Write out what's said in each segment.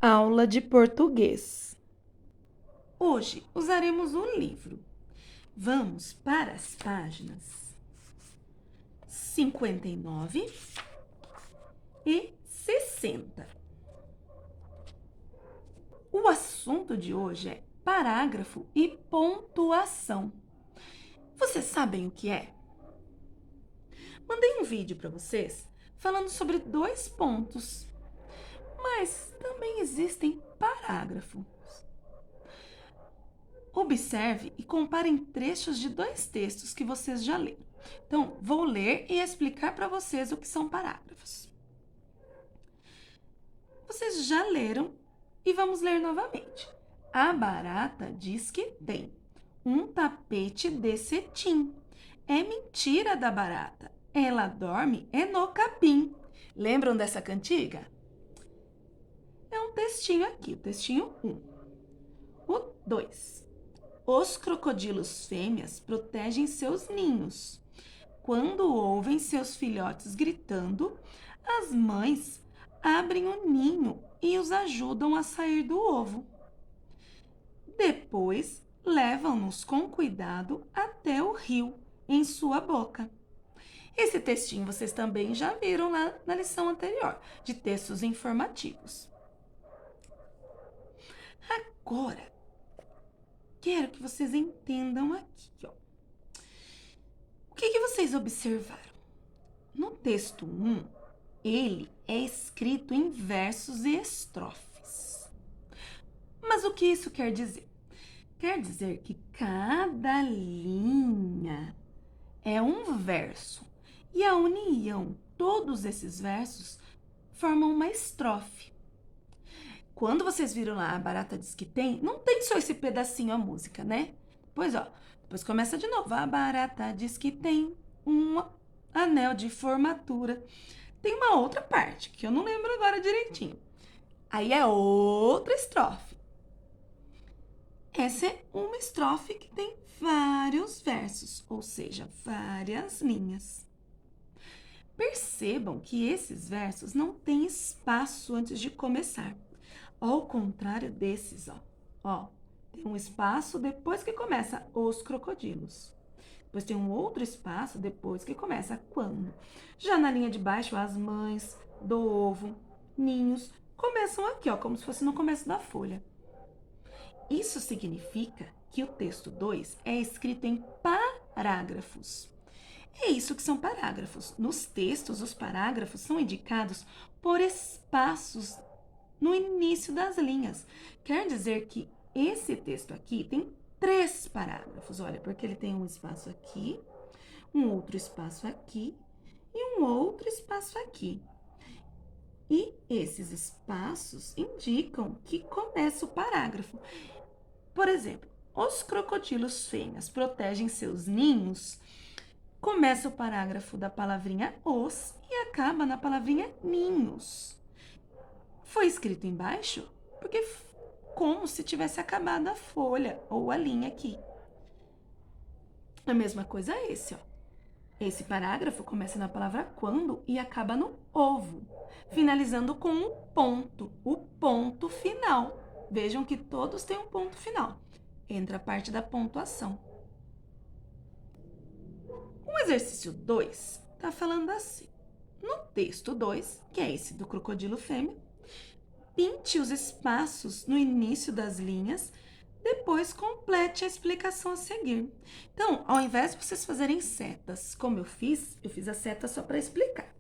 Aula de português. Hoje usaremos o livro. Vamos para as páginas 59 e 60. O assunto de hoje é parágrafo e pontuação. Vocês sabem o que é? Mandei um vídeo para vocês falando sobre 2 pontos, mas também existem parágrafos. Observe e comparem trechos de 2 textos que vocês já leram. Então, vou ler e explicar para vocês o que são parágrafos. Vocês já leram e vamos ler novamente. A barata diz que tem um tapete de cetim. É mentira da barata. Ela dorme no capim. Lembram dessa cantiga? É um textinho aqui, o textinho 1. O 2. Os crocodilos fêmeas protegem seus ninhos. Quando ouvem seus filhotes gritando, as mães abrem o ninho e os ajudam a sair do ovo. Depois, levam-nos com cuidado até o rio, em sua boca. Esse textinho vocês também já viram lá na lição anterior, de textos informativos. Agora, quero que vocês entendam aqui, ó. O que vocês observaram? No texto 1, ele é escrito em versos e estrofes. Mas o que isso quer dizer? Quer dizer que cada linha é um verso e a união, todos esses versos, formam uma estrofe. Quando vocês viram lá a barata diz que tem, não tem só esse pedacinho a música, né? Depois começa de novo. A barata diz que tem um anel de formatura. Tem uma outra parte, que eu não lembro agora direitinho. Aí é outra estrofe. Essa é uma estrofe que tem vários versos, ou seja, várias linhas. Percebam que esses versos não têm espaço antes de começar. Ao contrário desses, ó, tem um espaço depois que começa os crocodilos. Depois tem um outro espaço depois que começa quando. Já na linha de baixo, as mães do ovo, ninhos, começam aqui, ó, como se fosse no começo da folha. Isso significa que o texto 2 é escrito em parágrafos. É isso que são parágrafos. Nos textos, os parágrafos são indicados por espaços no início das linhas. Quer dizer que esse texto aqui tem 3 parágrafos, olha, porque ele tem um espaço aqui, um outro espaço aqui e um outro espaço aqui. E esses espaços indicam que começa o parágrafo. Por exemplo, os crocodilos fêmeas protegem seus ninhos. Começa o parágrafo da palavrinha os e acaba na palavrinha ninhos. Foi escrito embaixo porque como se tivesse acabado a folha ou a linha aqui. A mesma coisa esse, ó. Esse parágrafo começa na palavra quando e acaba no ovo, finalizando com um ponto, o ponto final. Vejam que todos têm um ponto final. Entra a parte da pontuação. O exercício 2 está falando assim. No texto 2, que é esse do crocodilo fêmea, pinte os espaços no início das linhas, depois complete a explicação a seguir. Então, ao invés de vocês fazerem setas, como eu fiz a seta só para explicar.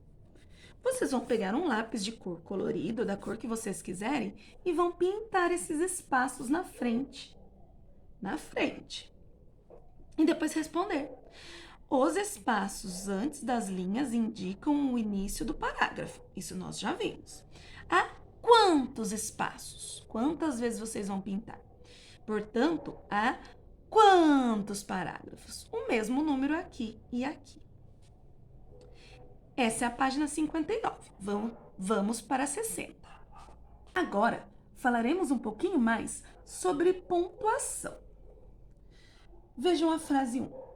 Vocês vão pegar um lápis de cor colorido, da cor que vocês quiserem, e vão pintar esses espaços na frente. Na frente. E depois responder. Os espaços antes das linhas indicam o início do parágrafo. Isso nós já vimos. Há quantos espaços? Quantas vezes vocês vão pintar? Portanto, há quantos parágrafos? O mesmo número aqui e aqui. Essa é a página 59. Vamos para a 60. Agora, falaremos um pouquinho mais sobre pontuação. Vejam a frase 1.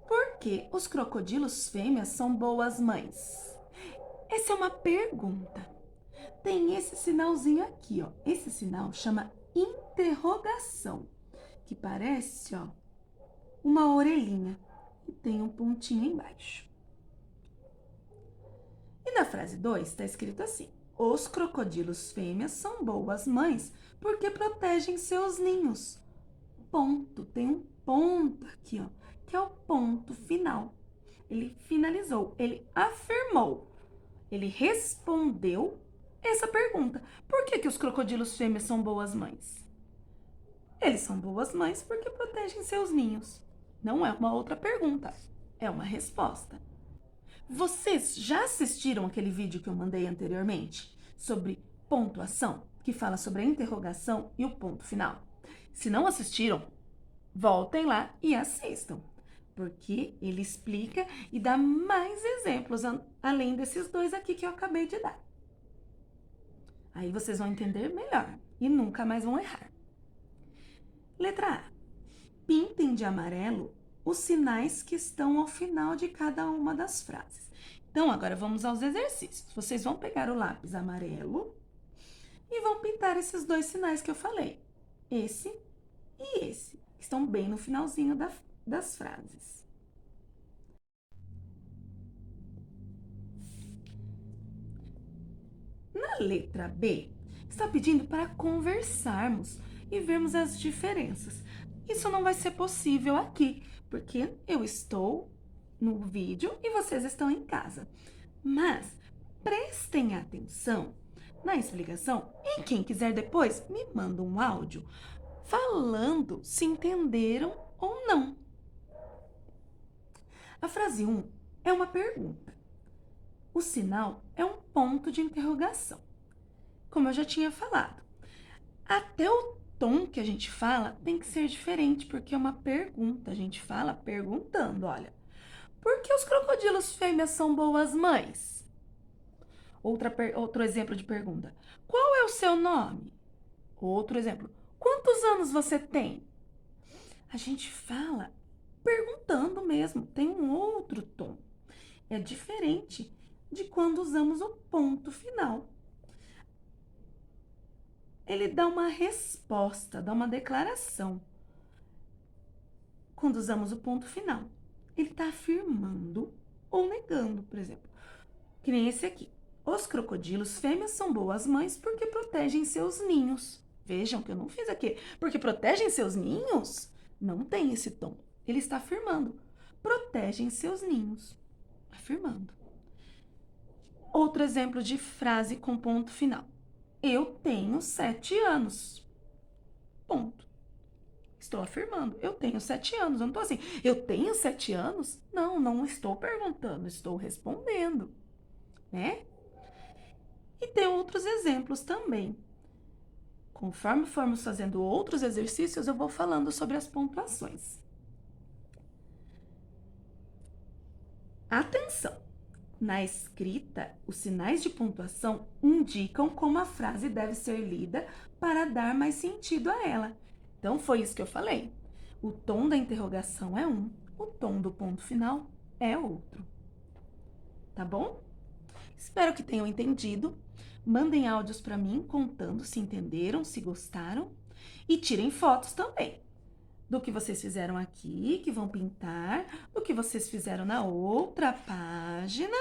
Por que os crocodilos fêmeas são boas mães? Essa é uma pergunta. tem esse sinalzinho aqui, ó. Esse sinal chama interrogação, que parece, ó, uma orelhinha e tem um pontinho embaixo. E na frase 2 está escrito assim: os crocodilos fêmeas são boas mães porque protegem seus ninhos. Ponto, tem um ponto aqui, ó, que é o ponto final. Ele finalizou, ele afirmou, ele respondeu essa pergunta. Por que os crocodilos fêmeas são boas mães? Eles são boas mães porque protegem seus ninhos. Não é uma outra pergunta, é uma resposta. Vocês já assistiram aquele vídeo que eu mandei anteriormente sobre pontuação, que fala sobre a interrogação e o ponto final? Se não assistiram, voltem lá e assistam, porque ele explica e dá mais exemplos além desses dois aqui que eu acabei de dar. Aí vocês vão entender melhor e nunca mais vão errar. Letra A. Pintem de amarelo os sinais que estão ao final de cada uma das frases. Então, agora vamos aos exercícios. Vocês vão pegar o lápis amarelo e vão pintar esses dois sinais que eu falei. Esse e esse, que estão bem no finalzinho das frases. Na letra B, está pedindo para conversarmos e vermos as diferenças. Isso não vai ser possível aqui, porque eu estou no vídeo e vocês estão em casa. Mas prestem atenção na explicação e quem quiser depois me manda um áudio falando se entenderam ou não. A frase 1 é uma pergunta. O sinal é um ponto de interrogação. Como eu já tinha falado, até o tom que a gente fala tem que ser diferente, porque é uma pergunta. A gente fala perguntando, olha, por que os crocodilos fêmeas são boas mães? Outro exemplo de pergunta, qual é o seu nome? Outro exemplo, quantos anos você tem? A gente fala perguntando mesmo, tem um outro tom. É diferente de quando usamos o ponto final. Ele dá uma resposta, dá uma declaração. Quando usamos o ponto final, ele está afirmando ou negando, por exemplo. Que nem esse aqui. Os crocodilos fêmeas são boas mães porque protegem seus ninhos. Vejam que eu não fiz aqui. Porque protegem seus ninhos? Não tem esse tom. Ele está afirmando. Protegem seus ninhos. Afirmando. Outro exemplo de frase com ponto final. Eu tenho 7 anos. Ponto. Estou afirmando. Eu tenho 7 anos. Eu não estou assim. Eu tenho 7 anos? Não, não estou perguntando. Estou respondendo. Né? E tem outros exemplos também. Conforme formos fazendo outros exercícios, eu vou falando sobre as pontuações. Atenção! Na escrita, os sinais de pontuação indicam como a frase deve ser lida para dar mais sentido a ela. Então, foi isso que eu falei. O tom da interrogação é um, o tom do ponto final é outro. Tá bom? Espero que tenham entendido. Mandem áudios para mim contando se entenderam, se gostaram. E tirem fotos também do que vocês fizeram aqui, que vão pintar, do que vocês fizeram na outra página.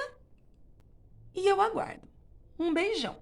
E eu aguardo. Um beijão!